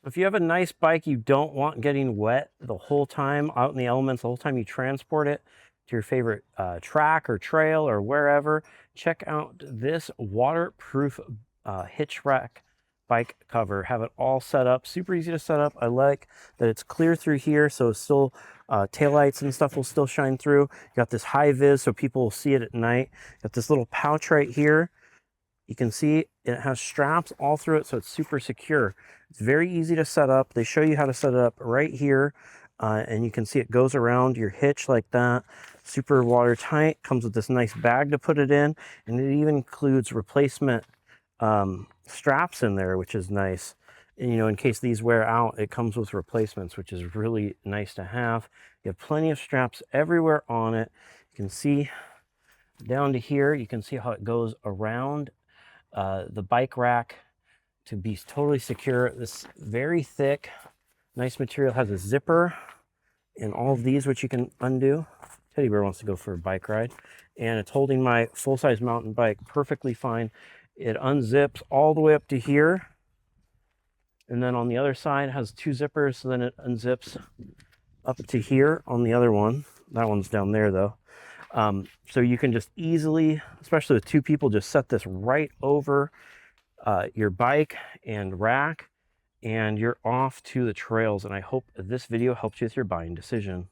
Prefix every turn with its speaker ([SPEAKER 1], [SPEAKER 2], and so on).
[SPEAKER 1] If you have a nice bike you don't want getting wet the whole time out in the elements, the whole time you transport it to your favorite track or trail or wherever, check out this waterproof hitch rack bike cover. Have it all set up, super easy to set up. I like that it's clear through here, so it's still taillights and stuff will still shine through. You got this high vis so people will see it at night. Got this little pouch right here. You can see it has straps all through it, so it's super secure. It's very easy to set up. They show you how to set it up right here, and you can see it goes around your hitch like that. Super watertight. Comes with this nice bag to put it in, and it even includes replacement straps in there, which is nice. And, you know, in case these wear out, it comes with replacements, which is really nice to have. You have plenty of straps everywhere on it. You can see down to here, you can see how it goes around the bike rack to be totally secure. This very thick, nice material has a zipper in all of these, which you can undo. Teddy Bear wants to go for a bike ride, and it's holding my full-size mountain bike perfectly fine. It unzips all the way up to here, and then on the other side it has two zippers, so then it unzips up to here on the other one. That one's down there though. So you can just easily, especially with two people, just set this right over your bike and rack, and you're off to the trails. And I hope this video helps you with your buying decision.